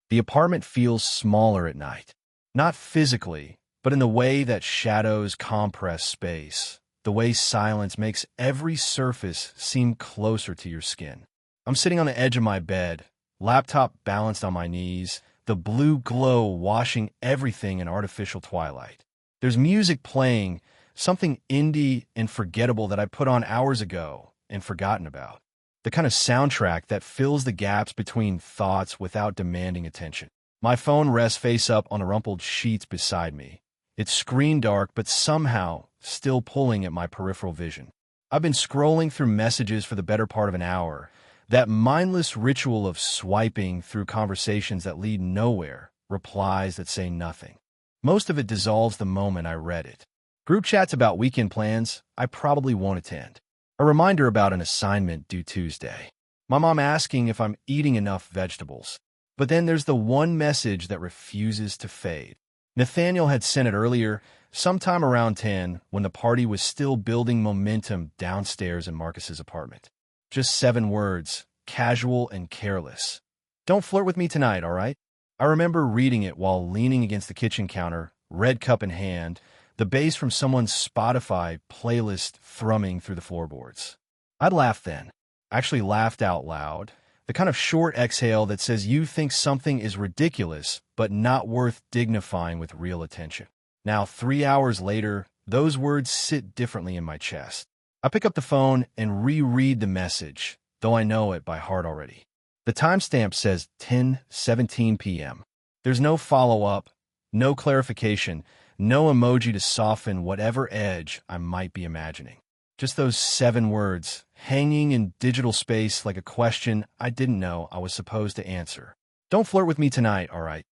The apartment feels smaller at night. Not physically, but in the way that shadows compress space, the way silence makes every surface seem closer to your skin. I'm sitting on the edge of my bed, laptop balanced on my knees, the blue glow washing everything in artificial twilight. There's music playing, something indie and forgettable that I put on hours ago and forgotten about. The kind of soundtrack that fills the gaps between thoughts without demanding attention. My phone rests face up on the rumpled sheets beside me. It's screen dark, but somehow still pulling at my peripheral vision. I've been scrolling through messages for the better part of an hour. That mindless ritual of swiping through conversations that lead nowhere, replies that say nothing. Most of it dissolves the moment I read it. Group chats about weekend plans I probably won't attend. A reminder about an assignment due Tuesday. My mom asking if I'm eating enough vegetables. But then there's the one message that refuses to fade. Nathaniel had sent it earlier, sometime around 10, when the party was still building momentum downstairs in Marcus's apartment. Just 7 words, casual and careless. Don't flirt with me tonight, all right? I remember reading it while leaning against the kitchen counter, red cup in hand, the bass from someone's Spotify playlist thrumming through the floorboards. I'd laughed then. Actually laughed out loud. The kind of short exhale that says you think something is ridiculous, but not worth dignifying with real attention. Now, 3 hours later, those words sit differently in my chest. I pick up the phone and reread the message, though I know it by heart already. The timestamp says 10:17 p.m. There's no follow-up, no clarification, no emoji to soften whatever edge I might be imagining. Just those 7 words, hanging in digital space like a question I didn't know I was supposed to answer. Don't flirt with me tonight, all right?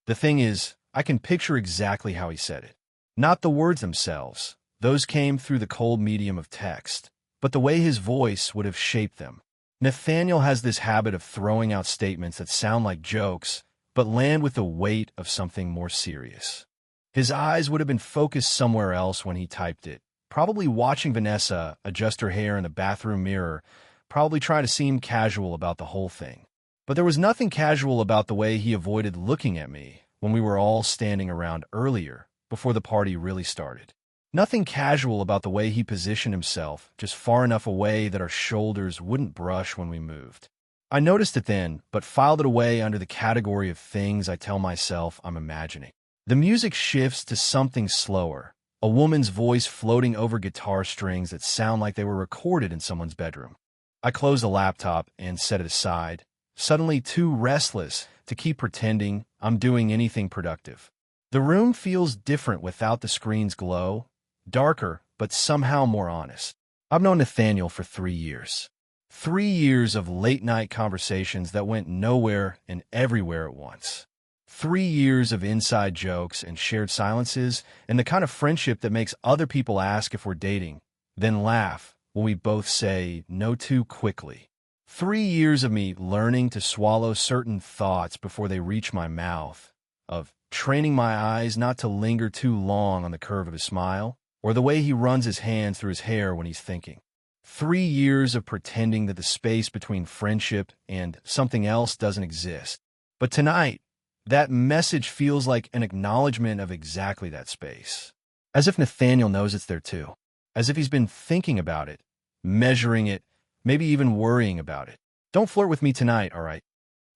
The thing is, I can picture exactly how he said it. Not the words themselves. Those came through the cold medium of text, but the way his voice would have shaped them. Nathaniel has this habit of throwing out statements that sound like jokes, but land with the weight of something more serious. His eyes would have been focused somewhere else when he typed it, probably watching Vanessa adjust her hair in the bathroom mirror, probably trying to seem casual about the whole thing. But there was nothing casual about the way he avoided looking at me when we were all standing around earlier, before the party really started. Nothing casual about the way he positioned himself, just far enough away that our shoulders wouldn't brush when we moved. I noticed it then, but filed it away under the category of things I tell myself I'm imagining. The music shifts to something slower, a woman's voice floating over guitar strings that sound like they were recorded in someone's bedroom. I close the laptop and set it aside, suddenly too restless to keep pretending I'm doing anything productive. The room feels different without the screen's glow, darker, but somehow more honest. I've known Nathaniel for 3 years. 3 years of late-night conversations that went nowhere and everywhere at once. 3 years of inside jokes and shared silences, and the kind of friendship that makes other people ask if we're dating, then laugh when we both say no too quickly. 3 years of me learning to swallow certain thoughts before they reach my mouth, of training my eyes not to linger too long on the curve of his smile, or the way he runs his hands through his hair when he's thinking. 3 years of pretending that the space between friendship and something else doesn't exist. But tonight, that message feels like an acknowledgement of exactly that space. As if Nathaniel knows it's there too. As if he's been thinking about it, measuring it, maybe even worrying about it. Don't flirt with me tonight, all right?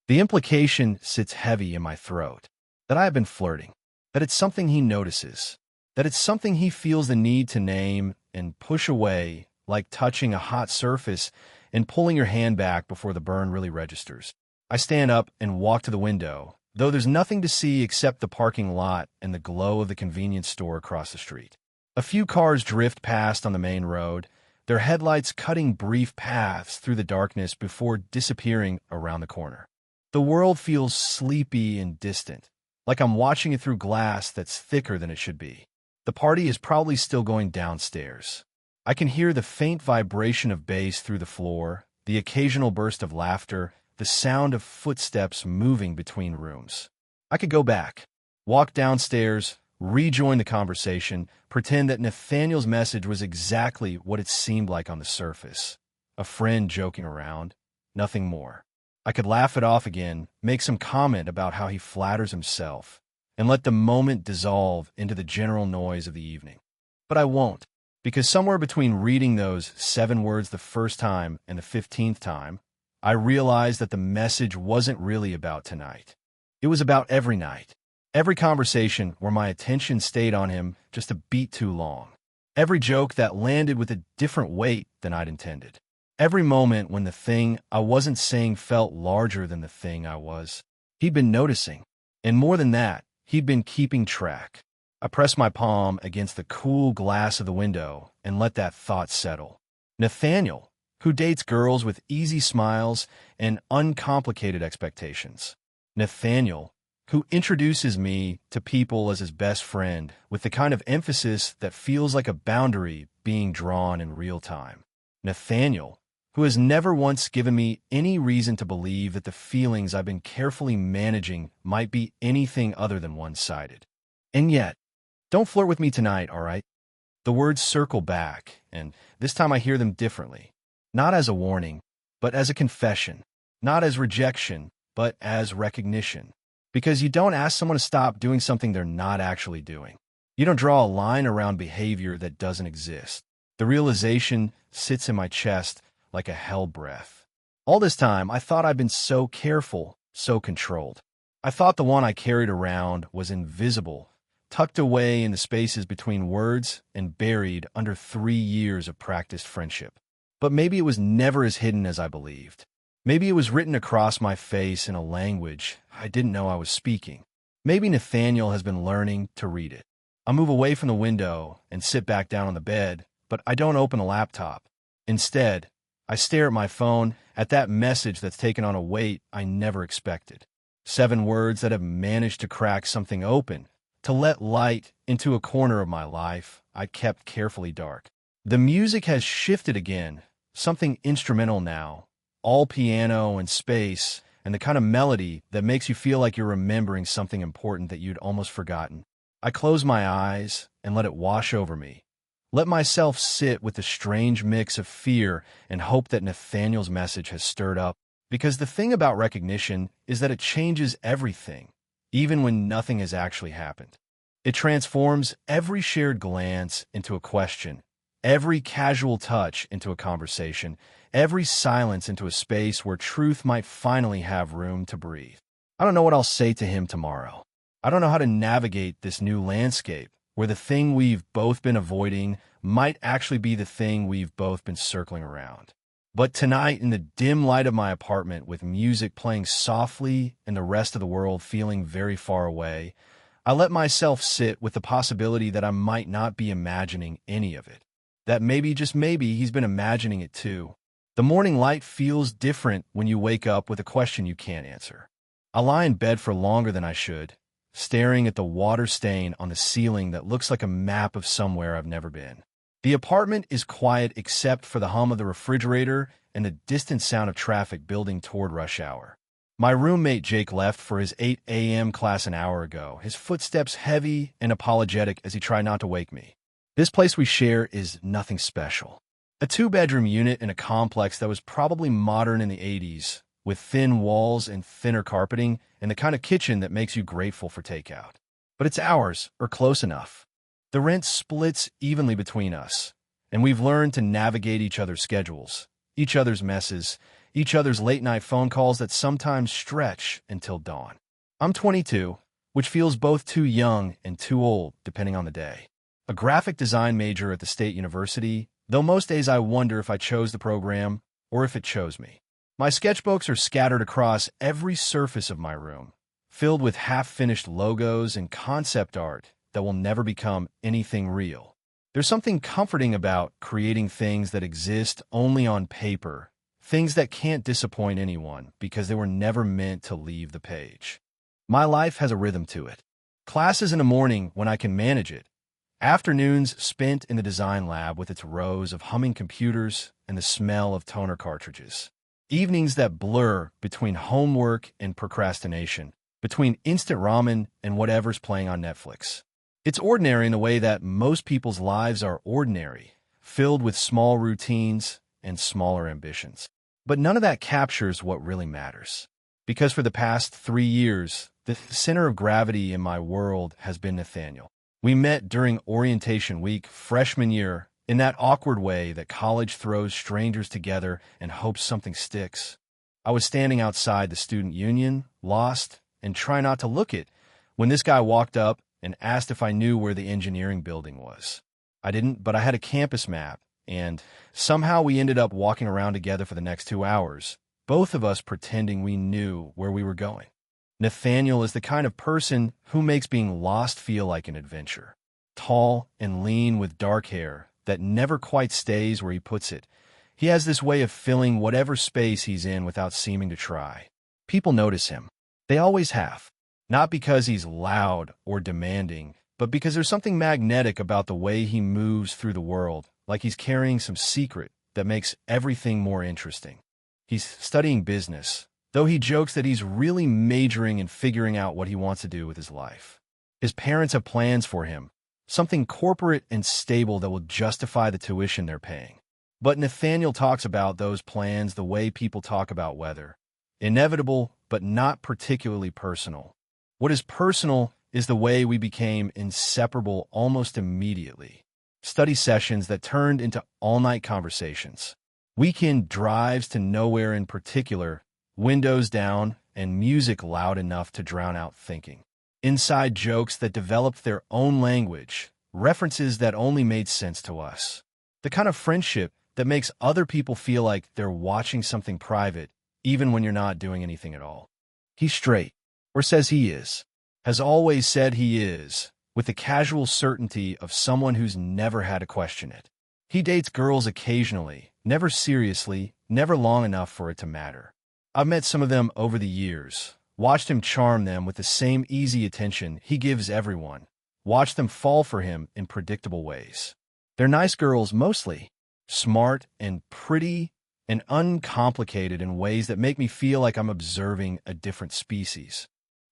The implication sits heavy in my throat. That I have been flirting. That it's something he notices. That it's something he feels the need to name and push away, like touching a hot surface and pulling your hand back before the burn really registers. I stand up and walk to the window, though there's nothing to see except the parking lot and the glow of the convenience store across the street. A few cars drift past on the main road, their headlights cutting brief paths through the darkness before disappearing around the corner. The world feels sleepy and distant, like I'm watching it through glass that's thicker than it should be. The party is probably still going downstairs. I can hear the faint vibration of bass through the floor, the occasional burst of laughter, the sound of footsteps moving between rooms. I could go back, walk downstairs, rejoin the conversation, pretend that Nathaniel's message was exactly what it seemed like on the surface. A friend joking around, nothing more. I could laugh it off again, make some comment about how he flatters himself, and let the moment dissolve into the general noise of the evening. But I won't, because somewhere between reading those 7 words the first time and the 15th time, I realized that the message wasn't really about tonight. It was about every night. Every conversation where my attention stayed on him just a beat too long. Every joke that landed with a different weight than I'd intended. Every moment when the thing I wasn't saying felt larger than the thing I was. He'd been noticing. And more than that, he'd been keeping track. I pressed my palm against the cool glass of the window and let that thought settle. Nathaniel, who dates girls with easy smiles and uncomplicated expectations. Nathaniel, who introduces me to people as his best friend with the kind of emphasis that feels like a boundary being drawn in real time. Nathaniel, who has never once given me any reason to believe that the feelings I've been carefully managing might be anything other than one-sided. And yet, don't flirt with me tonight, all right? The words circle back, and this time I hear them differently. Not as a warning, but as a confession. Not as rejection, but as recognition. Because you don't ask someone to stop doing something they're not actually doing. You don't draw a line around behavior that doesn't exist. The realization sits in my chest like a hell breath. All this time, I thought I'd been so careful, so controlled. I thought the one I carried around was invisible, tucked away in the spaces between words and buried under 3 years of practiced friendship. But maybe it was never as hidden as I believed. Maybe it was written across my face in a language I didn't know I was speaking. Maybe Nathaniel has been learning to read it. I move away from the window and sit back down on the bed, but I don't open a laptop. Instead, I stare at my phone, at that message that's taken on a weight I never expected. 7 words that have managed to crack something open, to let light into a corner of my life I kept carefully dark. The music has shifted again, something instrumental now. All piano and space, and the kind of melody that makes you feel like you're remembering something important that you'd almost forgotten. I close my eyes and let it wash over me. Let myself sit with the strange mix of fear and hope that Nathaniel's message has stirred up. Because the thing about recognition is that it changes everything, even when nothing has actually happened. It transforms every shared glance into a question, every casual touch into a conversation, every silence into a space where truth might finally have room to breathe. I don't know what I'll say to him tomorrow. I don't know how to navigate this new landscape where the thing we've both been avoiding might actually be the thing we've both been circling around. But tonight, in the dim light of my apartment with music playing softly and the rest of the world feeling very far away, I let myself sit with the possibility that I might not be imagining any of it. That maybe, just maybe, he's been imagining it too. The morning light feels different when you wake up with a question you can't answer. I lie in bed for longer than I should, staring at the water stain on the ceiling that looks like a map of somewhere I've never been. The apartment is quiet except for the hum of the refrigerator and the distant sound of traffic building toward rush hour. My roommate Jake left for his 8 a.m. class an hour ago, his footsteps heavy and apologetic as he tried not to wake me. This place we share is nothing special. A 2-bedroom unit in a complex that was probably modern in the 80s, with thin walls and thinner carpeting, and the kind of kitchen that makes you grateful for takeout. But it's ours, or close enough. The rent splits evenly between us, and we've learned to navigate each other's schedules, each other's messes, each other's late-night phone calls that sometimes stretch until dawn. I'm 22, which feels both too young and too old, depending on the day. A graphic design major at the State University, though most days I wonder if I chose the program or if it chose me. My sketchbooks are scattered across every surface of my room, filled with half-finished logos and concept art that will never become anything real. There's something comforting about creating things that exist only on paper, things that can't disappoint anyone because they were never meant to leave the page. My life has a rhythm to it. Classes in the morning when I can manage it. Afternoons spent in the design lab with its rows of humming computers and the smell of toner cartridges. Evenings that blur between homework and procrastination, between instant ramen and whatever's playing on Netflix. It's ordinary in the way that most people's lives are ordinary, filled with small routines and smaller ambitions. But none of that captures what really matters. Because for the past 3 years, the center of gravity in my world has been Nathaniel. We met during orientation week, freshman year, in that awkward way that college throws strangers together and hopes something sticks. I was standing outside the student union, lost, and trying not to look it, when this guy walked up and asked if I knew where the engineering building was. I didn't, but I had a campus map, and somehow we ended up walking around together for the next 2 hours, both of us pretending we knew where we were going. Nathaniel is the kind of person who makes being lost feel like an adventure. Tall and lean with dark hair that never quite stays where he puts it. He has this way of filling whatever space he's in without seeming to try. People notice him. They always have. Not because he's loud or demanding, but because there's something magnetic about the way he moves through the world, like he's carrying some secret that makes everything more interesting. He's studying business, though he jokes that he's really majoring in figuring out what he wants to do with his life. His parents have plans for him, something corporate and stable that will justify the tuition they're paying. But Nathaniel talks about those plans the way people talk about weather. Inevitable, but not particularly personal. What is personal is the way we became inseparable almost immediately. Study sessions that turned into all-night conversations. Weekend drives to nowhere in particular, windows down, and music loud enough to drown out thinking. Inside jokes that developed their own language, references that only made sense to us. The kind of friendship that makes other people feel like they're watching something private, even when you're not doing anything at all. He's straight, or says he is, has always said he is, with the casual certainty of someone who's never had to question it. He dates girls occasionally, never seriously, never long enough for it to matter. I've met some of them over the years, watched him charm them with the same easy attention he gives everyone, watched them fall for him in predictable ways. They're nice girls mostly, smart and pretty and uncomplicated in ways that make me feel like I'm observing a different species.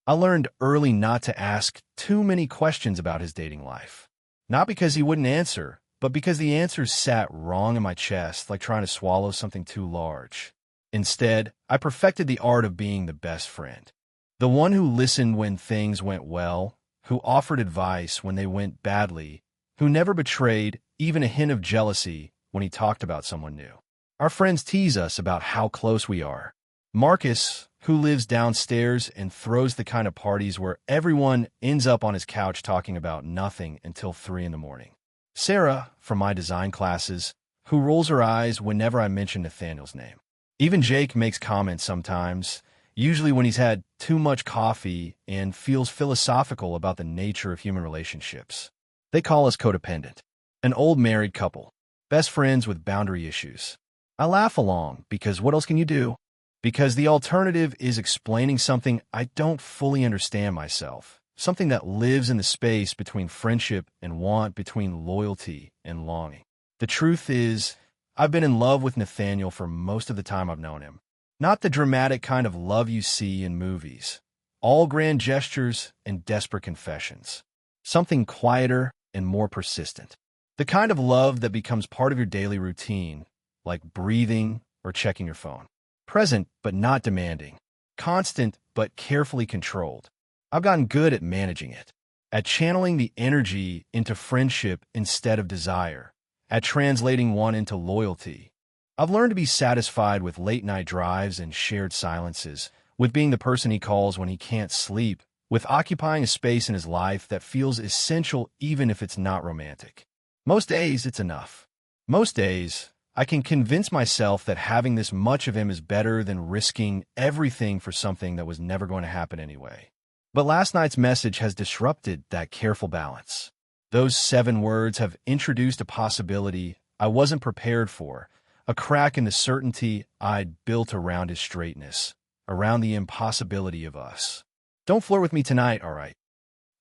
I learned early not to ask too many questions about his dating life. Not because he wouldn't answer, but because the answers sat wrong in my chest, like trying to swallow something too large. Instead, I perfected the art of being the best friend. The one who listened when things went well, who offered advice when they went badly, who never betrayed even a hint of jealousy when he talked about someone new. Our friends tease us about how close we are. Marcus, who lives downstairs and throws the kind of parties where everyone ends up on his couch talking about nothing until 3 in the morning. Sarah, from my design classes, who rolls her eyes whenever I mention Nathaniel's name. Even Jake makes comments sometimes, usually when he's had too much coffee and feels philosophical about the nature of human relationships. They call us codependent, an old married couple, best friends with boundary issues. I laugh along because what else can you do? Because the alternative is explaining something I don't fully understand myself, something that lives in the space between friendship and want, between loyalty and longing. The truth is, I've been in love with Nathaniel for most of the time I've known him. Not the dramatic kind of love you see in movies. All grand gestures and desperate confessions. Something quieter and more persistent. The kind of love that becomes part of your daily routine, like breathing or checking your phone. Present but not demanding. Constant but carefully controlled. I've gotten good at managing it. At channeling the energy into friendship instead of desire. At translating one into loyalty. I've learned to be satisfied with late-night drives and shared silences, with being the person he calls when he can't sleep, with occupying a space in his life that feels essential even if it's not romantic. Most days, it's enough. Most days, I can convince myself that having this much of him is better than risking everything for something that was never going to happen anyway. But last night's message has disrupted that careful balance. Those 7 words have introduced a possibility I wasn't prepared for, a crack in the certainty I'd built around his straightness, around the impossibility of us. Don't flirt with me tonight, all right?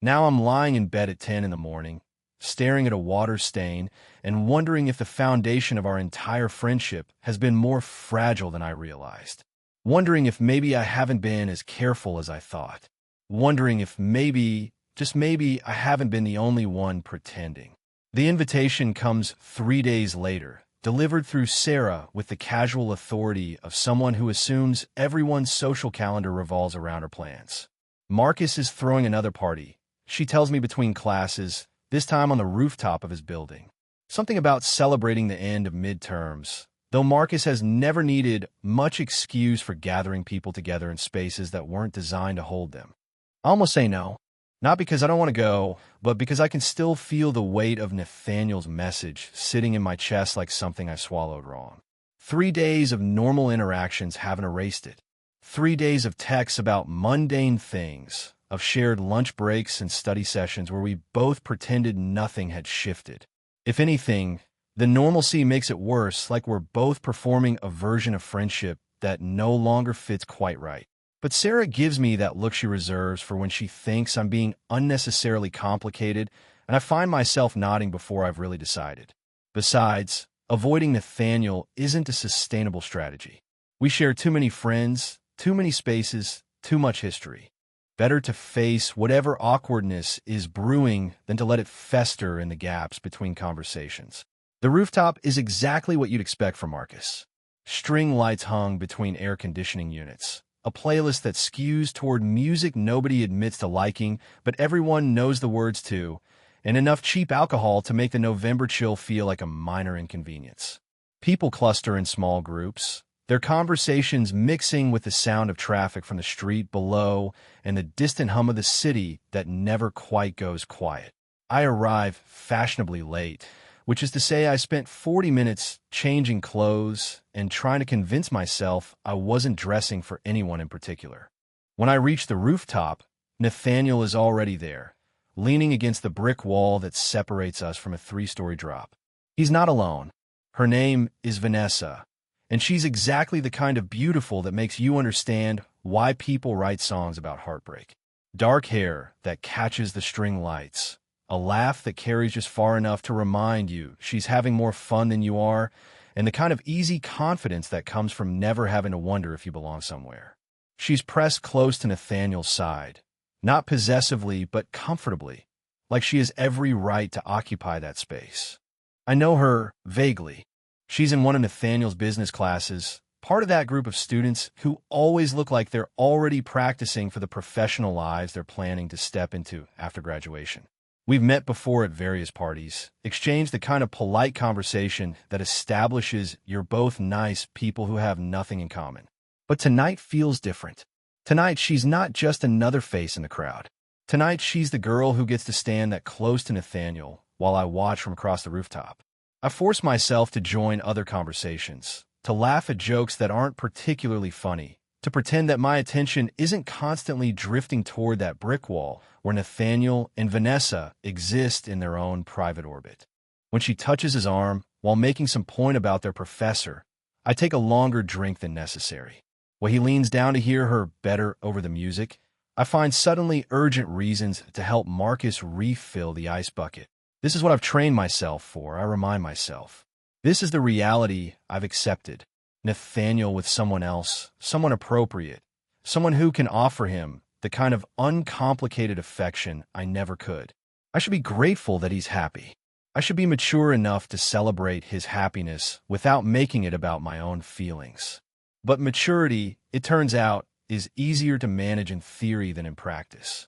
Now I'm lying in bed at 10 in the morning, staring at a water stain and wondering if the foundation of our entire friendship has been more fragile than I realized. Wondering if maybe I haven't been as careful as I thought. Wondering if maybe, just maybe, I haven't been the only one pretending. The invitation comes 3 days later, delivered through Sarah with the casual authority of someone who assumes everyone's social calendar revolves around her plans. Marcus is throwing another party, she tells me between classes, this time on the rooftop of his building. Something about celebrating the end of midterms, though Marcus has never needed much excuse for gathering people together in spaces that weren't designed to hold them. I almost say no, not because I don't want to go, but because I can still feel the weight of Nathaniel's message sitting in my chest like something I swallowed wrong. 3 days of normal interactions haven't erased it. 3 days of texts about mundane things, of shared lunch breaks and study sessions where we both pretended nothing had shifted. If anything, the normalcy makes it worse, like we're both performing a version of friendship that no longer fits quite right. But Sarah gives me that look she reserves for when she thinks I'm being unnecessarily complicated, and I find myself nodding before I've really decided. Besides, avoiding Nathaniel isn't a sustainable strategy. We share too many friends, too many spaces, too much history. Better to face whatever awkwardness is brewing than to let it fester in the gaps between conversations. The rooftop is exactly what you'd expect from Marcus. String lights hung between air conditioning units. A playlist that skews toward music nobody admits to liking, but everyone knows the words to, and enough cheap alcohol to make the November chill feel like a minor inconvenience. People cluster in small groups, their conversations mixing with the sound of traffic from the street below and the distant hum of the city that never quite goes quiet. I arrive fashionably late, which is to say I spent 40 minutes changing clothes and trying to convince myself I wasn't dressing for anyone in particular. When I reach the rooftop, Nathaniel is already there, leaning against the brick wall that separates us from a 3-story drop. He's not alone. Her name is Vanessa, and she's exactly the kind of beautiful that makes you understand why people write songs about heartbreak. Dark hair that catches the string lights, a laugh that carries just far enough to remind you she's having more fun than you are, and the kind of easy confidence that comes from never having to wonder if you belong somewhere. She's pressed close to Nathaniel's side, not possessively but comfortably, like she has every right to occupy that space. I know her vaguely. She's in one of Nathaniel's business classes, part of that group of students who always look like they're already practicing for the professional lives they're planning to step into after graduation. We've met before at various parties, exchanged the kind of polite conversation that establishes you're both nice people who have nothing in common. But tonight feels different. Tonight she's not just another face in the crowd. Tonight she's the girl who gets to stand that close to Nathaniel while I watch from across the rooftop. I force myself to join other conversations, to laugh at jokes that aren't particularly funny, to pretend that my attention isn't constantly drifting toward that brick wall where Nathaniel and Vanessa exist in their own private orbit. When she touches his arm while making some point about their professor, I take a longer drink than necessary. When he leans down to hear her better over the music, I find suddenly urgent reasons to help Marcus refill the ice bucket. This is what I've trained myself for, I remind myself. This is the reality I've accepted. Nathaniel with someone else, someone appropriate, someone who can offer him the kind of uncomplicated affection I never could. I should be grateful that he's happy. I should be mature enough to celebrate his happiness without making it about my own feelings. But maturity, it turns out, is easier to manage in theory than in practice.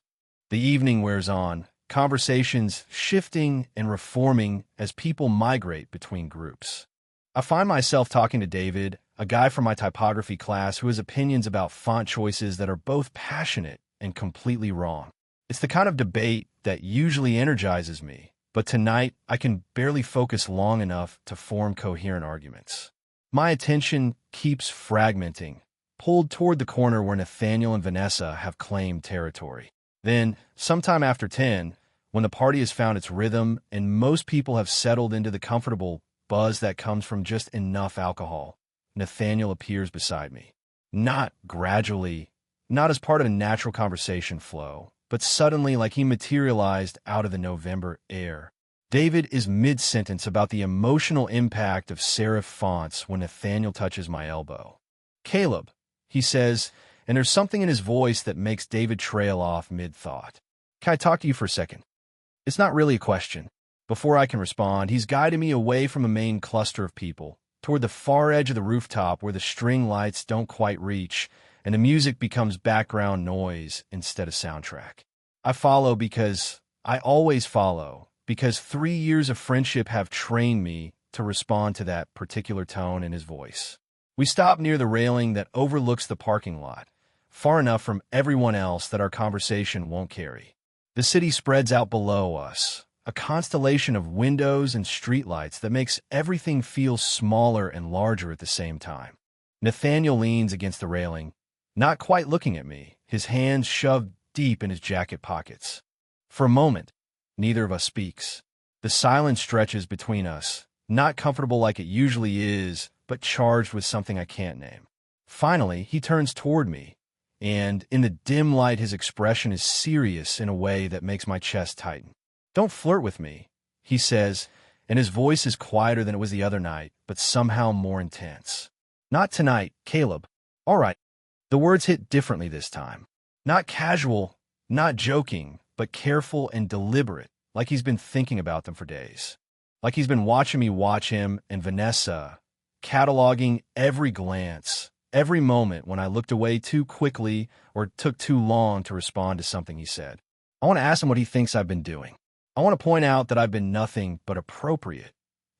The evening wears on, conversations shifting and reforming as people migrate between groups. I find myself talking to David, a guy from my typography class who has opinions about font choices that are both passionate and completely wrong. It's the kind of debate that usually energizes me, but tonight I can barely focus long enough to form coherent arguments. My attention keeps fragmenting, pulled toward the corner where Nathaniel and Vanessa have claimed territory. Then, sometime after 10, when the party has found its rhythm and most people have settled into the comfortable buzz that comes from just enough alcohol, Nathaniel appears beside me. Not gradually, not as part of a natural conversation flow, but suddenly like he materialized out of the November air. David is mid-sentence about the emotional impact of serif fonts when Nathaniel touches my elbow. "Caleb," he says, and there's something in his voice that makes David trail off mid-thought. "Can I talk to you for a second?" It's not really a question. Before I can respond, he's guided me away from a main cluster of people, toward the far edge of the rooftop where the string lights don't quite reach, and the music becomes background noise instead of soundtrack. I follow because I always follow, because 3 years of friendship have trained me to respond to that particular tone in his voice. We stop near the railing that overlooks the parking lot, far enough from everyone else that our conversation won't carry. The city spreads out below us, a constellation of windows and streetlights that makes everything feel smaller and larger at the same time. Nathaniel leans against the railing, not quite looking at me, his hands shoved deep in his jacket pockets. For a moment, neither of us speaks. The silence stretches between us, not comfortable like it usually is, but charged with something I can't name. Finally, he turns toward me, and in the dim light his expression is serious in a way that makes my chest tighten. "Don't flirt with me," he says, and his voice is quieter than it was the other night, but somehow more intense. "Not tonight, Caleb." "All right." The words hit differently this time. Not casual, not joking, but careful and deliberate, like he's been thinking about them for days. Like he's been watching me watch him and Vanessa, cataloging every glance, every moment when I looked away too quickly or took too long to respond to something he said. I want to ask him what he thinks I've been doing. I want to point out that I've been nothing but appropriate,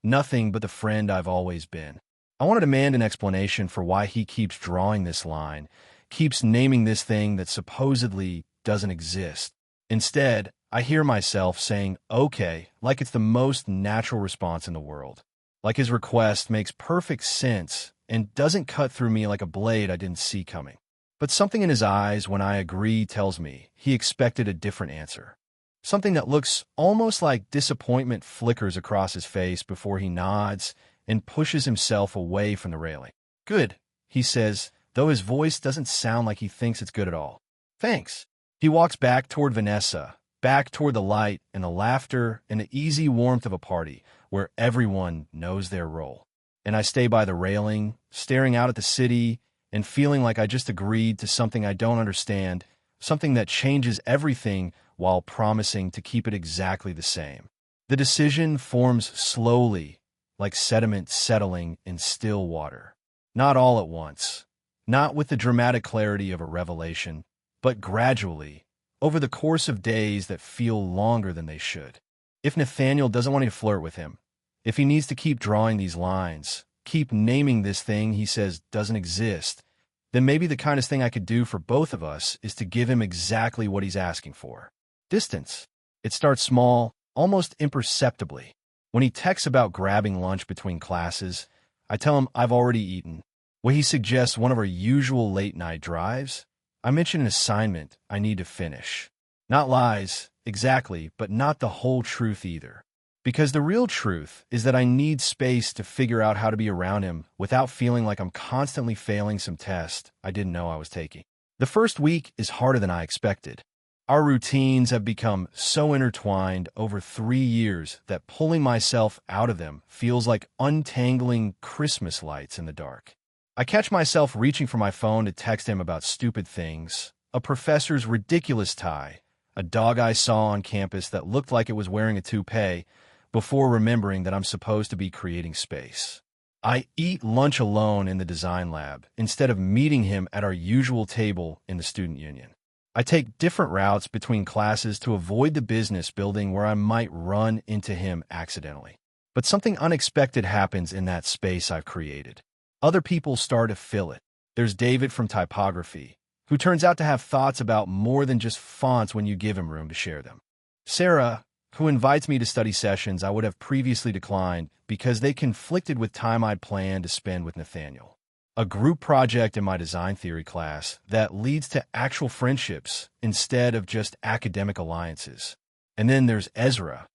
nothing but the friend I've always been. I want to demand an explanation for why he keeps drawing this line, keeps naming this thing that supposedly doesn't exist. Instead, I hear myself saying, "Okay," like it's the most natural response in the world. Like his request makes perfect sense and doesn't cut through me like a blade I didn't see coming. But something in his eyes when I agree tells me he expected a different answer. Something that looks almost like disappointment flickers across his face before he nods and pushes himself away from the railing. "Good," he says, though his voice doesn't sound like he thinks it's good at all. "Thanks." He walks back toward Vanessa, back toward the light and the laughter and the easy warmth of a party where everyone knows their role. And I stay by the railing, staring out at the city and feeling like I just agreed to something I don't understand, something that changes everything while promising to keep it exactly the same. The decision forms slowly, like sediment settling in still water. Not all at once, not with the dramatic clarity of a revelation, but gradually, over the course of days that feel longer than they should. If Nathaniel doesn't want me to flirt with him, if he needs to keep drawing these lines, keep naming this thing he says doesn't exist, then maybe the kindest thing I could do for both of us is to give him exactly what he's asking for. Distance. It starts small, almost imperceptibly. When he texts about grabbing lunch between classes, I tell him I've already eaten. When he suggests one of our usual late-night drives, I mention an assignment I need to finish. Not lies, exactly, but not the whole truth either. Because the real truth is that I need space to figure out how to be around him without feeling like I'm constantly failing some test I didn't know I was taking. The first week is harder than I expected. Our routines have become so intertwined over 3 years that pulling myself out of them feels like untangling Christmas lights in the dark. I catch myself reaching for my phone to text him about stupid things, a professor's ridiculous tie, a dog I saw on campus that looked like it was wearing a toupee, before remembering that I'm supposed to be creating space. I eat lunch alone in the design lab instead of meeting him at our usual table in the student union. I take different routes between classes to avoid the business building where I might run into him accidentally. But something unexpected happens in that space I've created. Other people start to fill it. There's David from typography, who turns out to have thoughts about more than just fonts when you give him room to share them. Sarah, who invites me to study sessions I would have previously declined because they conflicted with time I'd planned to spend with Nathaniel. A group project in my design theory class that leads to actual friendships instead of just academic alliances. And then there's Ezra.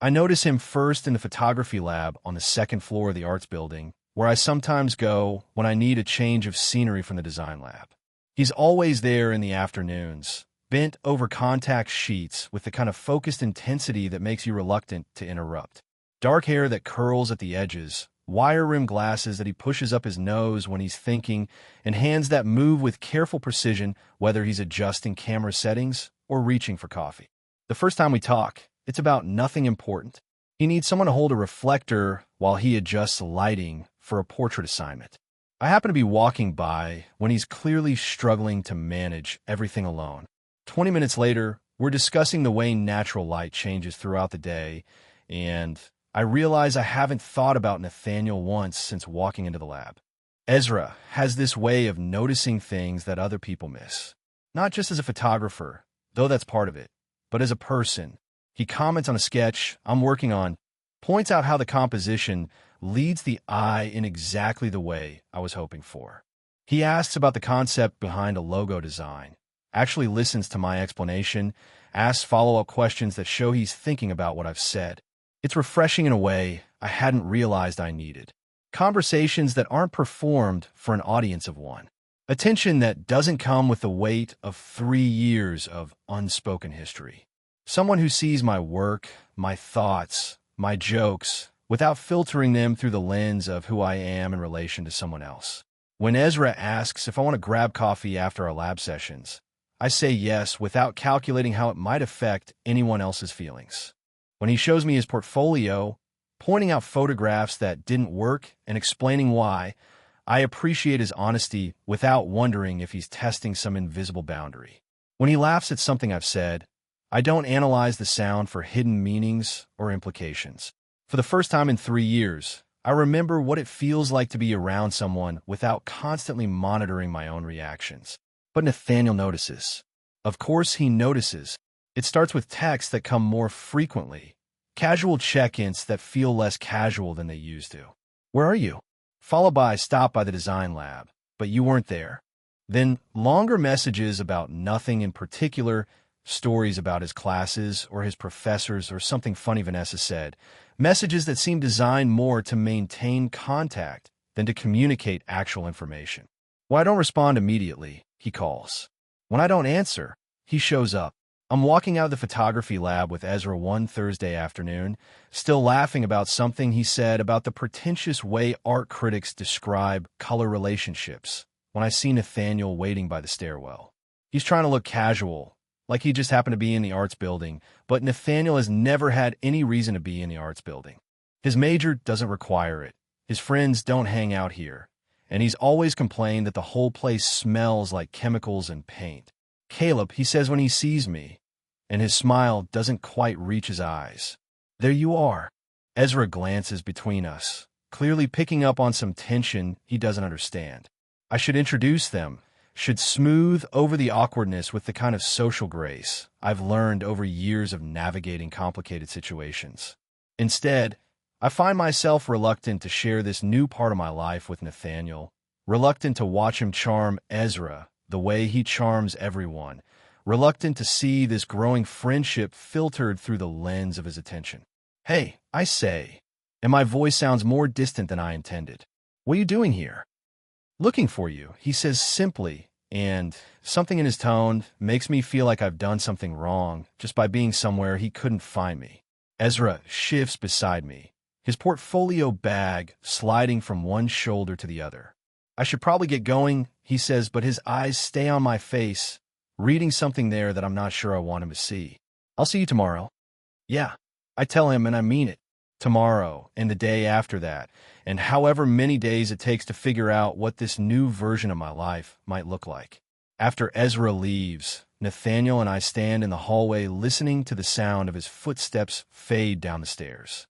I notice him first in the photography lab on the second floor of the arts building, where I sometimes go when I need a change of scenery from the design lab. He's always there in the afternoons, bent over contact sheets with the kind of focused intensity that makes you reluctant to interrupt. Dark hair that curls at the edges, wire-rimmed glasses that he pushes up his nose when he's thinking, and hands that move with careful precision whether he's adjusting camera settings or reaching for coffee. The first time we talk, it's about nothing important. He needs someone to hold a reflector while he adjusts lighting for a portrait assignment. I happen to be walking by when he's clearly struggling to manage everything alone. 20 minutes later, we're discussing the way natural light changes throughout the day, and I realize I haven't thought about Nathaniel once since walking into the lab. Ezra has this way of noticing things that other people miss. Not just as a photographer, though that's part of it, but as a person. He comments on a sketch I'm working on, points out how the composition leads the eye in exactly the way I was hoping for. He asks about the concept behind a logo design, actually listens to my explanation, asks follow-up questions that show he's thinking about what I've said. It's refreshing in a way I hadn't realized I needed. Conversations that aren't performed for an audience of one. Attention that doesn't come with the weight of 3 years of unspoken history. Someone who sees my work, my thoughts, my jokes, without filtering them through the lens of who I am in relation to someone else. When Ezra asks if I want to grab coffee after our lab sessions, I say yes without calculating how it might affect anyone else's feelings. When he shows me his portfolio, pointing out photographs that didn't work and explaining why, I appreciate his honesty without wondering if he's testing some invisible boundary. When he laughs at something I've said, I don't analyze the sound for hidden meanings or implications. For the first time in 3 years, I remember what it feels like to be around someone without constantly monitoring my own reactions. But Nathaniel notices. Of course he notices. It starts with texts that come more frequently, casual check-ins that feel less casual than they used to. Where are you? Followed by stop by the design lab, but you weren't there. Then longer messages about nothing in particular, stories about his classes or his professors or something funny Vanessa said, messages that seem designed more to maintain contact than to communicate actual information. When I don't respond immediately, he calls. When I don't answer, he shows up. I'm walking out of the photography lab with Ezra one Thursday afternoon, still laughing about something he said about the pretentious way art critics describe color relationships, when I see Nathaniel waiting by the stairwell. He's trying to look casual, like he just happened to be in the arts building, but Nathaniel has never had any reason to be in the arts building. His major doesn't require it. His friends don't hang out here, and he's always complained that the whole place smells like chemicals and paint. Caleb, he says when he sees me, and his smile doesn't quite reach his eyes. There you are. Ezra glances between us, clearly picking up on some tension he doesn't understand. I should introduce them, should smooth over the awkwardness with the kind of social grace I've learned over years of navigating complicated situations. Instead, I find myself reluctant to share this new part of my life with Nathaniel, reluctant to watch him charm Ezra the way he charms everyone, reluctant to see this growing friendship filtered through the lens of his attention. Hey, I say, and my voice sounds more distant than I intended. What are you doing here? Looking for you, he says simply, and something in his tone makes me feel like I've done something wrong just by being somewhere he couldn't find me. Ezra shifts beside me, his portfolio bag sliding from one shoulder to the other. I should probably get going, he says, but his eyes stay on my face, reading something there that I'm not sure I want him to see. I'll see you tomorrow. Yeah, I tell him, and I mean it. Tomorrow, and the day after that, and however many days it takes to figure out what this new version of my life might look like. After Ezra leaves, Nathaniel and I stand in the hallway listening to the sound of his footsteps fade down the stairs.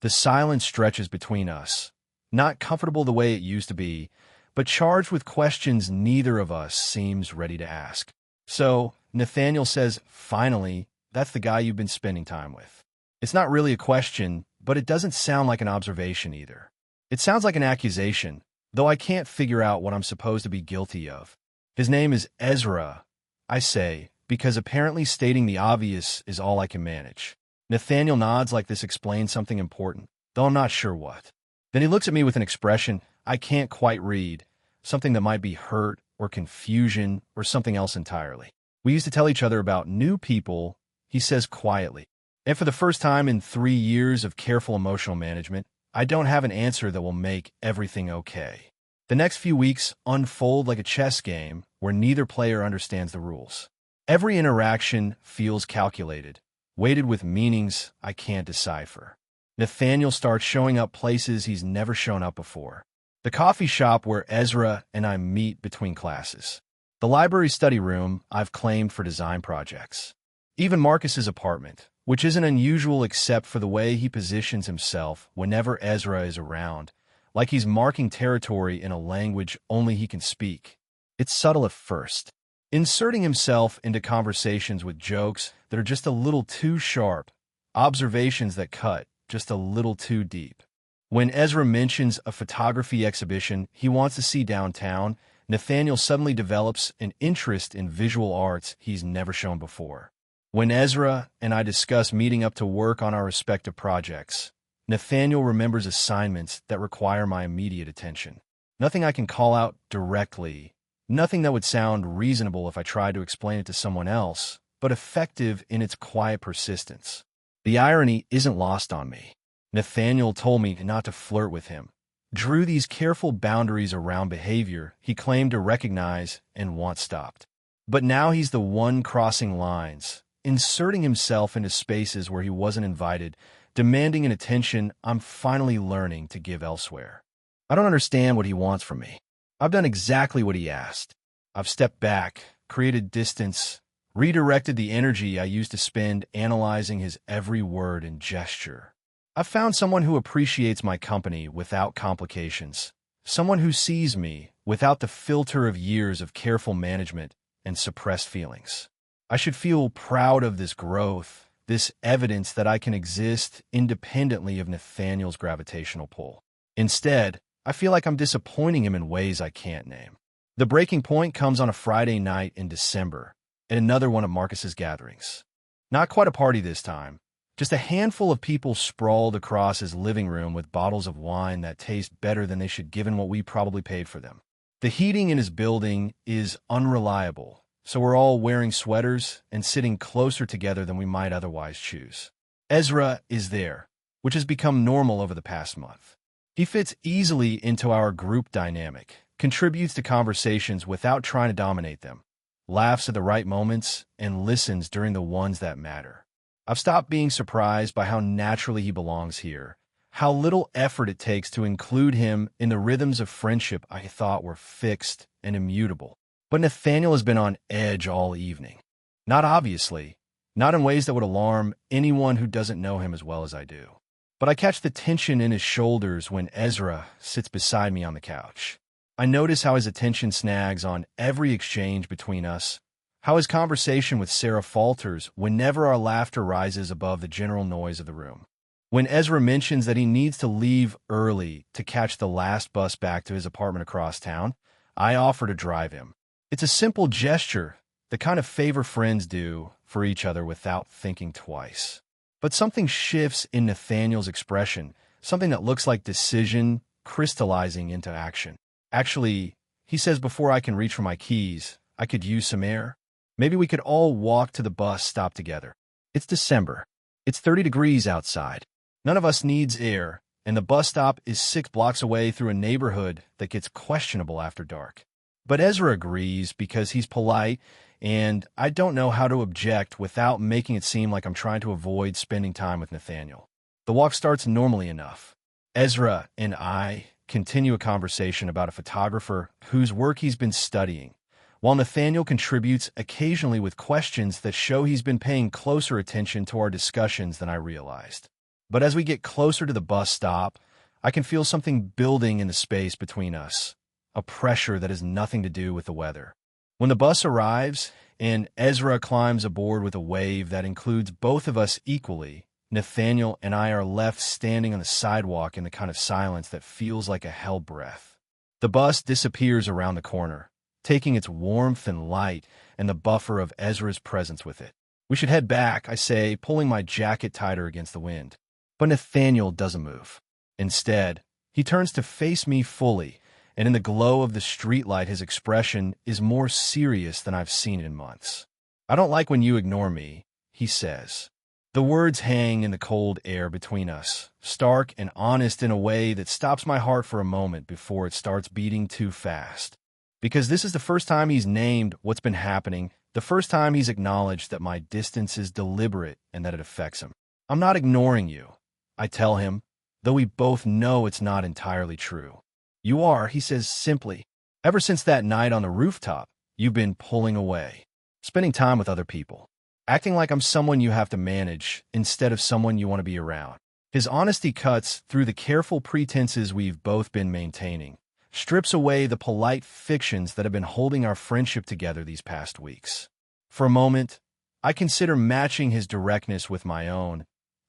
The silence stretches between us, not comfortable the way it used to be, but charged with questions neither of us seems ready to ask. So, Nathaniel says, finally, that's the guy you've been spending time with. It's not really a question, but it doesn't sound like an observation either. It sounds like an accusation, though I can't figure out what I'm supposed to be guilty of. His name is Ezra, I say, because apparently stating the obvious is all I can manage. Nathaniel nods like this explains something important, though I'm not sure what. Then he looks at me with an expression I can't quite read, something that might be hurt or confusion or something else entirely. We used to tell each other about new people, he says quietly. And for the first time in 3 years of careful emotional management, I don't have an answer that will make everything okay. The next few weeks unfold like a chess game where neither player understands the rules. Every interaction feels calculated, weighted with meanings I can't decipher. Nathaniel starts showing up places he's never shown up before. The coffee shop where Ezra and I meet between classes. The library study room I've claimed for design projects. Even Marcus's apartment, which isn't unusual except for the way he positions himself whenever Ezra is around, like he's marking territory in a language only he can speak. It's subtle at first, inserting himself into conversations with jokes that are just a little too sharp, observations that cut just a little too deep. When Ezra mentions a photography exhibition he wants to see downtown, Nathaniel suddenly develops an interest in visual arts he's never shown before. When Ezra and I discuss meeting up to work on our respective projects, Nathaniel remembers assignments that require my immediate attention. Nothing I can call out directly, nothing that would sound reasonable if I tried to explain it to someone else, but effective in its quiet persistence. The irony isn't lost on me. Nathaniel told me not to flirt with him, drew these careful boundaries around behavior he claimed to recognize and want stopped. But now he's the one crossing lines, inserting himself into spaces where he wasn't invited, demanding an attention I'm finally learning to give elsewhere. I don't understand what he wants from me. I've done exactly what he asked. I've stepped back, created distance, redirected the energy I used to spend analyzing his every word and gesture. I've found someone who appreciates my company without complications, someone who sees me without the filter of years of careful management and suppressed feelings. I should feel proud of this growth, this evidence that I can exist independently of Nathaniel's gravitational pull. Instead, I feel like I'm disappointing him in ways I can't name. The breaking point comes on a Friday night in December, at another one of Marcus's gatherings. Not quite a party this time, just a handful of people sprawled across his living room with bottles of wine that taste better than they should given what we probably paid for them. The heating in his building is unreliable, so we're all wearing sweaters and sitting closer together than we might otherwise choose. Ezra is there, which has become normal over the past month. He fits easily into our group dynamic, contributes to conversations without trying to dominate them, laughs at the right moments, and listens during the ones that matter. I've stopped being surprised by how naturally he belongs here, how little effort it takes to include him in the rhythms of friendship I thought were fixed and immutable. But Nathaniel has been on edge all evening. Not obviously, not in ways that would alarm anyone who doesn't know him as well as I do. But I catch the tension in his shoulders when Ezra sits beside me on the couch. I notice how his attention snags on every exchange between us, how his conversation with Sarah falters whenever our laughter rises above the general noise of the room. When Ezra mentions that he needs to leave early to catch the last bus back to his apartment across town, I offer to drive him. It's a simple gesture, the kind of favor friends do for each other without thinking twice. But something shifts in Nathaniel's expression, something that looks like decision crystallizing into action. Actually, he says before I can reach for my keys, I could use some air. Maybe we could all walk to the bus stop together. It's December. It's 30 degrees outside. None of us needs air, and the bus stop is 6 blocks away through a neighborhood that gets questionable after dark. But Ezra agrees because he's polite, and I don't know how to object without making it seem like I'm trying to avoid spending time with Nathaniel. The walk starts normally enough. Ezra and I continue a conversation about a photographer whose work he's been studying, while Nathaniel contributes occasionally with questions that show he's been paying closer attention to our discussions than I realized. But as we get closer to the bus stop, I can feel something building in the space between us, a pressure that has nothing to do with the weather. When the bus arrives and Ezra climbs aboard with a wave that includes both of us equally, Nathaniel and I are left standing on the sidewalk in the kind of silence that feels like a hell breath. The bus disappears around the corner, taking its warmth and light and the buffer of Ezra's presence with it. We should head back, I say, pulling my jacket tighter against the wind. But Nathaniel doesn't move. Instead, he turns to face me fully, and in the glow of the streetlight his expression is more serious than I've seen it in months. "I don't like when you ignore me," he says. The words hang in the cold air between us, stark and honest in a way that stops my heart for a moment before it starts beating too fast. Because this is the first time he's named what's been happening, the first time he's acknowledged that my distance is deliberate and that it affects him. "I'm not ignoring you. I tell him, though we both know it's not entirely true. You are, he says simply. Ever since that night on the rooftop, you've been pulling away, spending time with other people, acting like I'm someone you have to manage instead of someone you want to be around. His honesty cuts through the careful pretenses we've both been maintaining, strips away the polite fictions that have been holding our friendship together these past weeks. For a moment, I consider matching his directness with my own,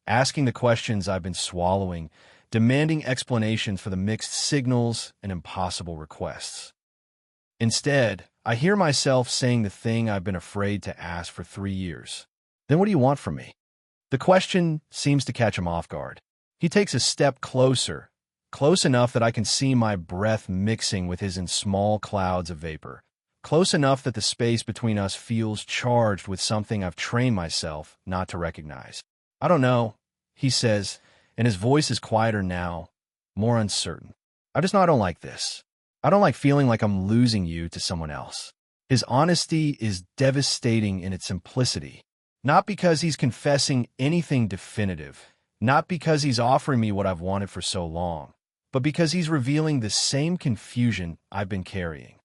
asking the questions I've been swallowing, demanding explanations for the mixed signals and impossible requests. Instead, I hear myself saying the thing I've been afraid to ask for 3 years. Then what do you want from me? The question seems to catch him off guard. He takes a step closer, close enough that I can see my breath mixing with his in small clouds of vapor, close enough that the space between us feels charged with something I've trained myself not to recognize. I don't know, he says, and his voice is quieter now, more uncertain. I just know I don't like this. I don't like feeling like I'm losing you to someone else. His honesty is devastating in its simplicity. Not because he's confessing anything definitive, not because he's offering me what I've wanted for so long, but because he's revealing the same confusion I've been carrying,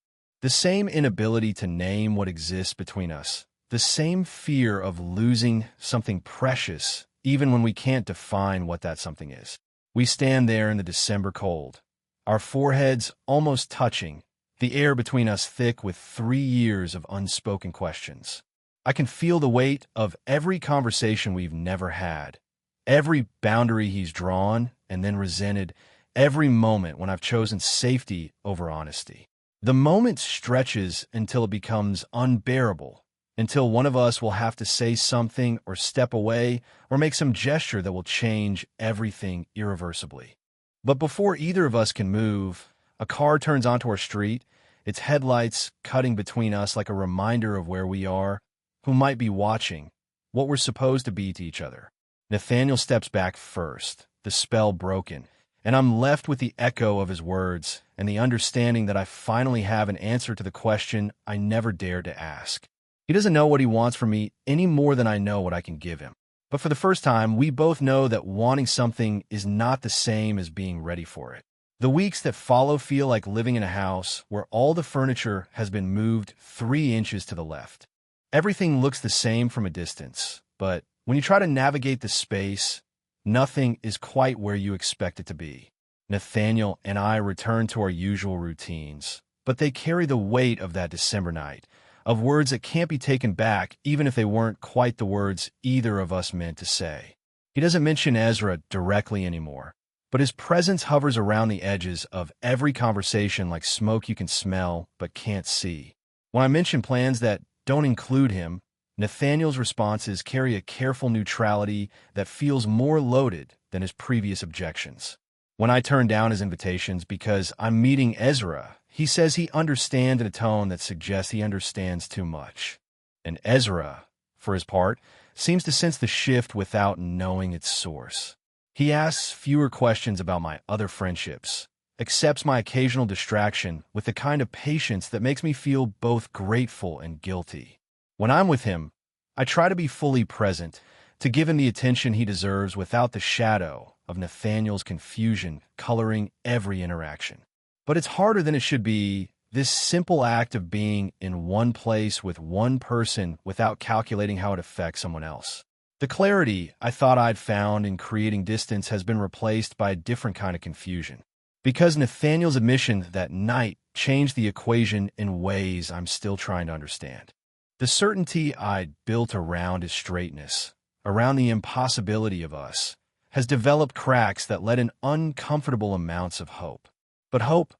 the same inability to name what exists between us, the same fear of losing something precious even when we can't define what that something is. We stand there in the December cold, our foreheads almost touching, the air between us thick with 3 years of unspoken questions. I can feel the weight of every conversation we've never had, every boundary he's drawn and then resented, every moment when I've chosen safety over honesty. The moment stretches until it becomes unbearable, until one of us will have to say something or step away or make some gesture that will change everything irreversibly. But before either of us can move, a car turns onto our street, its headlights cutting between us like a reminder of where we are, who might be watching, what we're supposed to be to each other. Nathaniel steps back first, the spell broken, and I'm left with the echo of his words and the understanding that I finally have an answer to the question I never dared to ask. He doesn't know what he wants from me any more than I know what I can give him. But for the first time, we both know that wanting something is not the same as being ready for it. The weeks that follow feel like living in a house where all the furniture has been moved 3 inches to the left. Everything looks the same from a distance, but when you try to navigate the space, nothing is quite where you expect it to be. Nathaniel and I return to our usual routines, but they carry the weight of that December night, of words that can't be taken back even if they weren't quite the words either of us meant to say. He doesn't mention Ezra directly anymore, but his presence hovers around the edges of every conversation like smoke you can smell but can't see. When I mention plans that don't include him, Nathaniel's responses carry a careful neutrality that feels more loaded than his previous objections. When I turn down his invitations because I'm meeting Ezra, he says he understands in a tone that suggests he understands too much. And Ezra, for his part, seems to sense the shift without knowing its source. He asks fewer questions about my other friendships, accepts my occasional distraction with the kind of patience that makes me feel both grateful and guilty. When I'm with him, I try to be fully present, to give him the attention he deserves without the shadow of Nathaniel's confusion coloring every interaction. But it's harder than it should be, this simple act of being in one place with one person without calculating how it affects someone else. The clarity I thought I'd found in creating distance has been replaced by a different kind of confusion. Because Nathaniel's admission that night changed the equation in ways I'm still trying to understand. The certainty I'd built around his straightness, around the impossibility of us, has developed cracks that let in uncomfortable amounts of hope. But hope,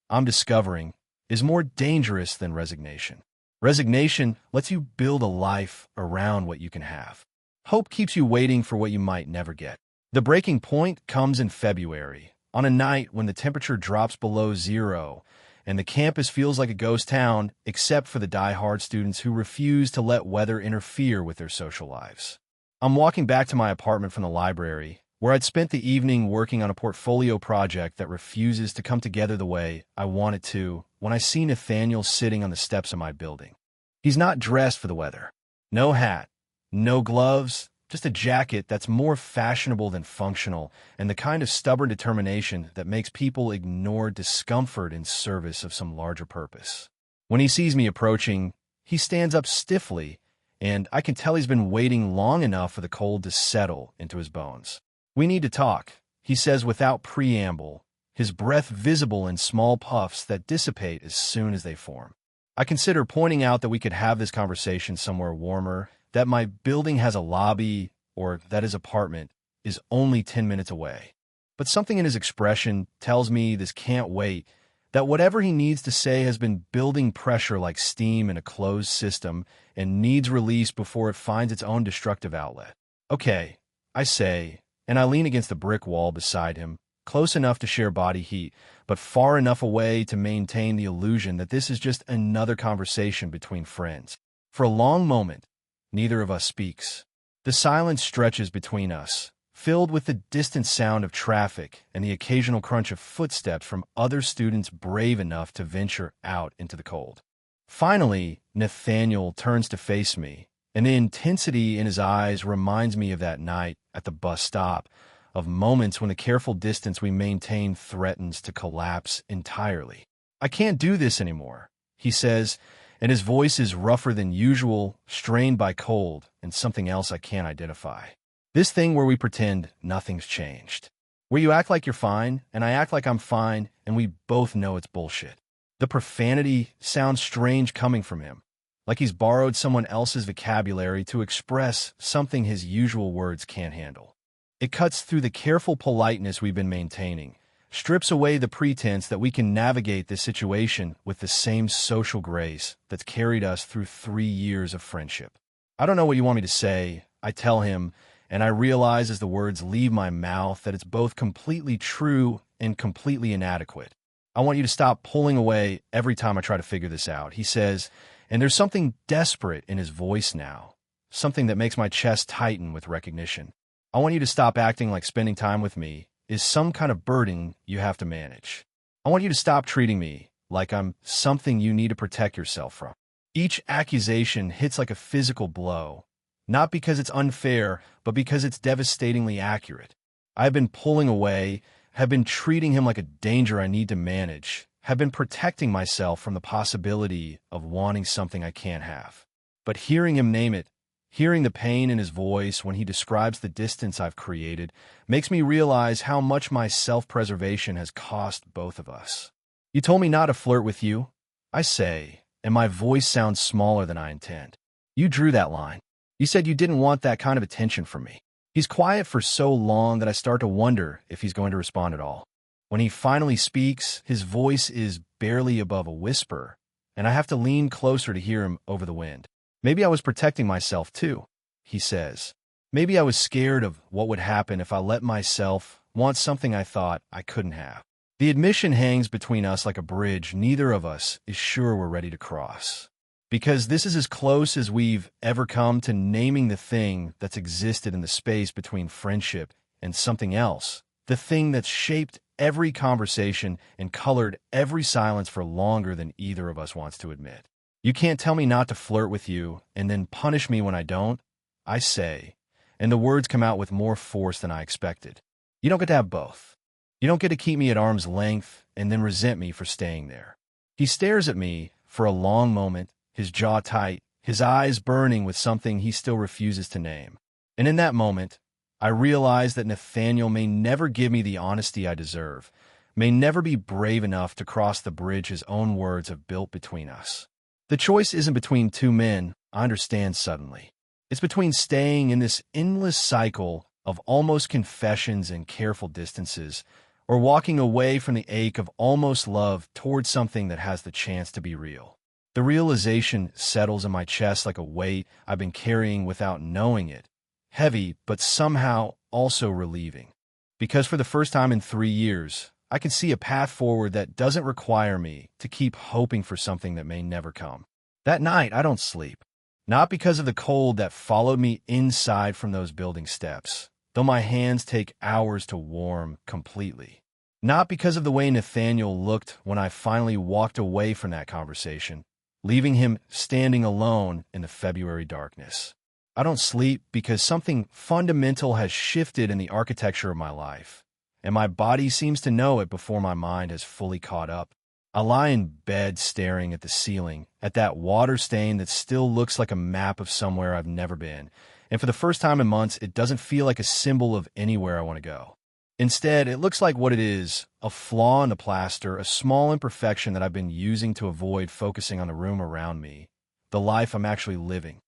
I'm discovering, is more dangerous than resignation. Resignation lets you build a life around what you can have. Hope keeps you waiting for what you might never get. The breaking point comes in February, on a night when the temperature drops below 0 and the campus feels like a ghost town except for the die-hard students who refuse to let weather interfere with their social lives. I'm walking back to my apartment from the library, where I'd spent the evening working on a portfolio project that refuses to come together the way I want it to, when I see Nathaniel sitting on the steps of my building. He's not dressed for the weather. No hat, no gloves, Just a jacket that's more fashionable than functional, and the kind of stubborn determination that makes people ignore discomfort in service of some larger purpose. When he sees me approaching, he stands up stiffly, and I can tell he's been waiting long enough for the cold to settle into his bones. "We need to talk," he says without preamble, his breath visible in small puffs that dissipate as soon as they form. I consider pointing out that we could have this conversation somewhere warmer, that my building has a lobby, or that his apartment is only 10 minutes away. But something in his expression tells me this can't wait, that whatever he needs to say has been building pressure like steam in a closed system and needs release before it finds its own destructive outlet. "Okay," I say, and I lean against the brick wall beside him, close enough to share body heat, but far enough away to maintain the illusion that this is just another conversation between friends. For a long moment, neither of us speaks. The silence stretches between us, filled with the distant sound of traffic and the occasional crunch of footsteps from other students brave enough to venture out into the cold. Finally, Nathaniel turns to face me, and the intensity in his eyes reminds me of that night at the bus stop, of moments when the careful distance we maintain threatens to collapse entirely. "I can't do this anymore," he says, and his voice is rougher than usual, strained by cold and something else I can't identify. This thing where we pretend nothing's changed. Where you act like you're fine, and I act like I'm fine, and we both know it's bullshit. The profanity sounds strange coming from him, like he's borrowed someone else's vocabulary to express something his usual words can't handle. It cuts through the careful politeness we've been maintaining, strips away the pretense that we can navigate this situation with the same social grace that's carried us through 3 years of friendship. "I don't know what you want me to say," I tell him, and I realize as the words leave my mouth that it's both completely true and completely inadequate. "I want you to stop pulling away every time I try to figure this out," he says, and there's something desperate in his voice now, something that makes my chest tighten with recognition. "I want you to stop acting like spending time with me is some kind of burden you have to manage. I want you to stop treating me like I'm something you need to protect yourself from." Each accusation hits like a physical blow, not because it's unfair, but because it's devastatingly accurate. I've been pulling away, have been treating him like a danger I need to manage, have been protecting myself from the possibility of wanting something I can't have. But hearing him name it, hearing the pain in his voice when he describes the distance I've created, makes me realize how much my self-preservation has cost both of us. "You told me not to flirt with you," I say, and my voice sounds smaller than I intend. "You drew that line. You said you didn't want that kind of attention from me." He's quiet for so long that I start to wonder if he's going to respond at all. When he finally speaks, his voice is barely above a whisper, and I have to lean closer to hear him over the wind. "Maybe I was protecting myself too," he says. "Maybe I was scared of what would happen if I let myself want something I thought I couldn't have." The admission hangs between us like a bridge neither of us is sure we're ready to cross. Because this is as close as we've ever come to naming the thing that's existed in the space between friendship and something else, the thing that's shaped every conversation and colored every silence for longer than either of us wants to admit. "You can't tell me not to flirt with you and then punish me when I don't," I say, and the words come out with more force than I expected. "You don't get to have both. You don't get to keep me at arm's length and then resent me for staying there." He stares at me for a long moment, his jaw tight, his eyes burning with something he still refuses to name. And in that moment, I realize that Nathaniel may never give me the honesty I deserve, may never be brave enough to cross the bridge his own words have built between us. The choice isn't between two men, I understand suddenly. It's between staying in this endless cycle of almost confessions and careful distances, or walking away from the ache of almost love towards something that has the chance to be real. The realization settles in my chest like a weight I've been carrying without knowing it, heavy but somehow also relieving. Because for the first time in 3 years, I can see a path forward that doesn't require me to keep hoping for something that may never come. That night, I don't sleep. Not because of the cold that followed me inside from those building steps, though my hands take hours to warm completely. Not because of the way Nathaniel looked when I finally walked away from that conversation, leaving him standing alone in the February darkness. I don't sleep because something fundamental has shifted in the architecture of my life, and my body seems to know it before my mind has fully caught up. I lie in bed staring at the ceiling, at that water stain that still looks like a map of somewhere I've never been, and for the first time in months, it doesn't feel like a symbol of anywhere I want to go. Instead, it looks like what it is, a flaw in the plaster, a small imperfection that I've been using to avoid focusing on the room around me, the life I'm actually living.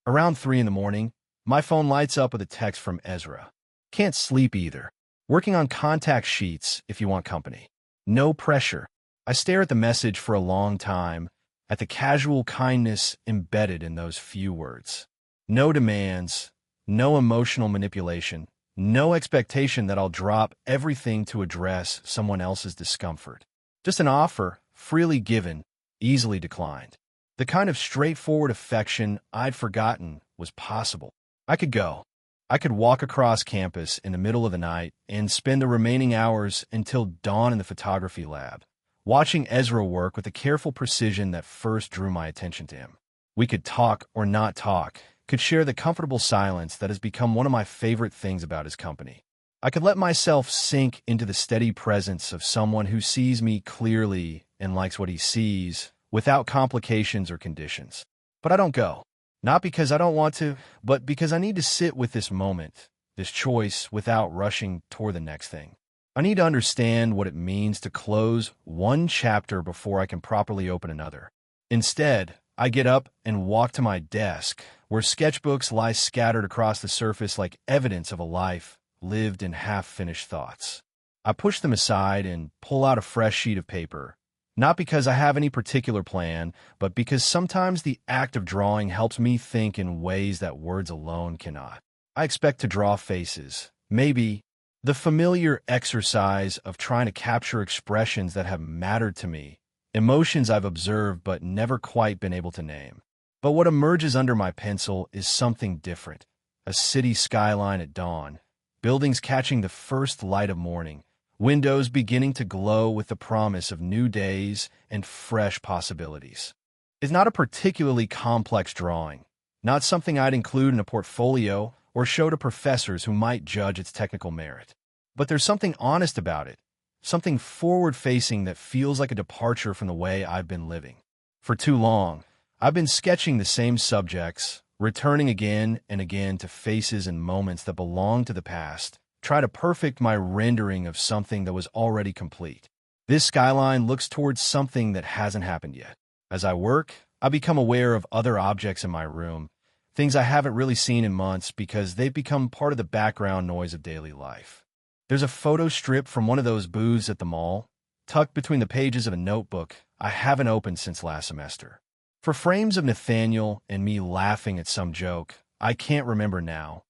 Around 3 in the morning, my phone lights up with a text from Ezra. Can't sleep either. Working on contact sheets if you want company. No pressure. I stare at the message for a long time, at the casual kindness embedded in those few words. No demands, no emotional manipulation, no expectation that I'll drop everything to address someone else's discomfort. Just an offer, freely given, easily declined. The kind of straightforward affection I'd forgotten was possible. I could go. I could walk across campus in the middle of the night and spend the remaining hours until dawn in the photography lab, watching Ezra work with the careful precision that first drew my attention to him. We could talk or not talk, could share the comfortable silence that has become one of my favorite things about his company. I could let myself sink into the steady presence of someone who sees me clearly and likes what he sees, without complications or conditions. But I don't go. Not because I don't want to, but because I need to sit with this moment, this choice, without rushing toward the next thing. I need to understand what it means to close one chapter before I can properly open another. Instead, I get up and walk to my desk, where sketchbooks lie scattered across the surface like evidence of a life lived in half-finished thoughts. I push them aside and pull out a fresh sheet of paper, not because I have any particular plan, but because sometimes the act of drawing helps me think in ways that words alone cannot. I expect to draw faces, maybe the familiar exercise of trying to capture expressions that have mattered to me, emotions I've observed but never quite been able to name. But what emerges under my pencil is something different. A city skyline at dawn, buildings catching the first light of morning, windows beginning to glow with the promise of new days and fresh possibilities. It's not a particularly complex drawing, not something I'd include in a portfolio or show to professors who might judge its technical merit. But there's something honest about it, something forward-facing that feels like a departure from the way I've been living. For too long, I've been sketching the same subjects, returning again and again to faces and moments that belong to the past, try to perfect my rendering of something that was already complete. This skyline looks towards something that hasn't happened yet. As I work, I become aware of other objects in my room, things I haven't really seen in months because they've become part of the background noise of daily life. There's a photo strip from one of those booths at the mall, tucked between the pages of a notebook I haven't opened since last semester. For frames of Nathaniel and me laughing at some joke I can't remember now,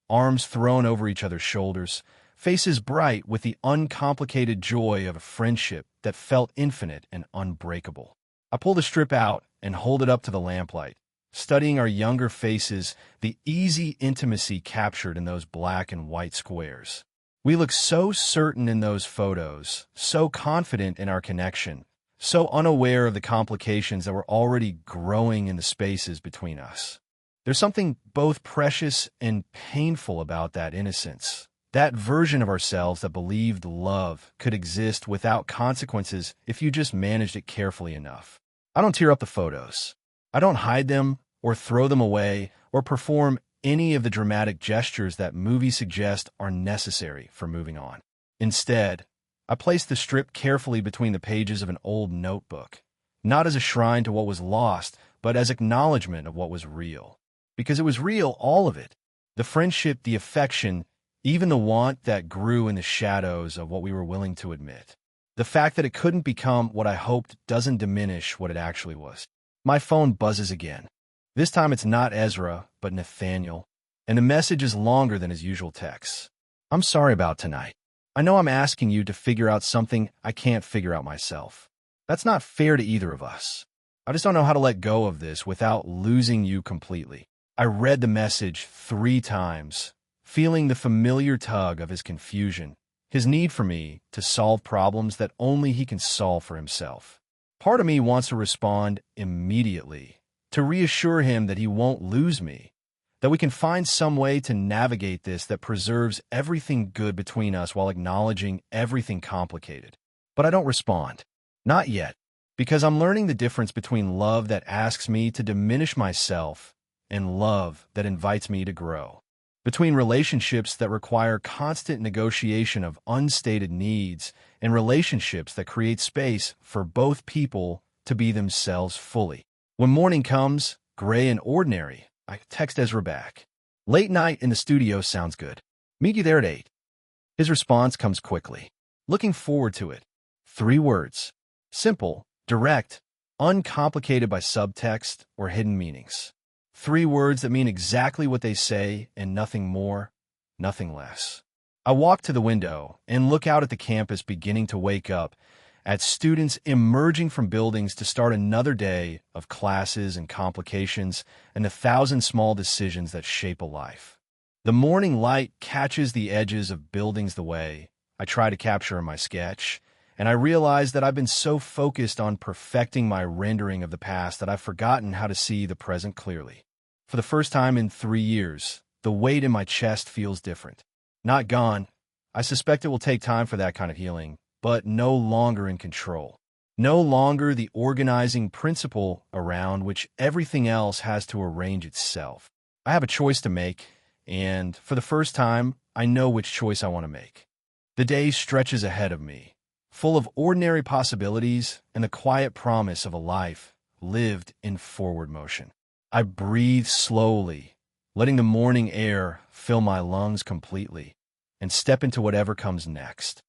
arms thrown over each other's shoulders, faces bright with the uncomplicated joy of a friendship that felt infinite and unbreakable. I pull the strip out and hold it up to the lamplight, studying our younger faces, the easy intimacy captured in those black and white squares. We look so certain in those photos, so confident in our connection, so unaware of the complications that were already growing in the spaces between us. There's something both precious and painful about that innocence, that version of ourselves that believed love could exist without consequences if you just managed it carefully enough. I don't tear up the photos. I don't hide them or throw them away or perform any of the dramatic gestures that movies suggest are necessary for moving on. Instead, I place the strip carefully between the pages of an old notebook, not as a shrine to what was lost, but as acknowledgement of what was real. Because it was real, all of it. The friendship, the affection, even the want that grew in the shadows of what we were willing to admit. The fact that it couldn't become what I hoped doesn't diminish what it actually was. My phone buzzes again. This time it's not Ezra, but Nathaniel, and the message is longer than his usual texts. I'm sorry about tonight. I know I'm asking you to figure out something I can't figure out myself. That's not fair to either of us. I just don't know how to let go of this without losing you completely. I read the message 3 times, feeling the familiar tug of his confusion, his need for me to solve problems that only he can solve for himself. Part of me wants to respond immediately, to reassure him that he won't lose me, that we can find some way to navigate this that preserves everything good between us while acknowledging everything complicated. But I don't respond. Not yet, because I'm learning the difference between love that asks me to diminish myself and love that invites me to grow. Between relationships that require constant negotiation of unstated needs and relationships that create space for both people to be themselves fully. When morning comes, gray and ordinary, I text Ezra back. Late night in the studio sounds good. Meet you there at 8. His response comes quickly. Looking forward to it. 3 words. Simple, direct, uncomplicated by subtext or hidden meanings. 3 words that mean exactly what they say and nothing more, nothing less. I walk to the window and look out at the campus beginning to wake up, at students emerging from buildings to start another day of classes and complications and the 1,000 small decisions that shape a life. The morning light catches the edges of buildings the way I try to capture in my sketch, and I realize that I've been so focused on perfecting my rendering of the past that I've forgotten how to see the present clearly. For the first time in 3 years, the weight in my chest feels different. Not gone. I suspect it will take time for that kind of healing, but no longer in control. No longer the organizing principle around which everything else has to arrange itself. I have a choice to make, and for the first time, I know which choice I want to make. The day stretches ahead of me, full of ordinary possibilities and the quiet promise of a life lived in forward motion. I breathe slowly, letting the morning air fill my lungs completely, and step into whatever comes next.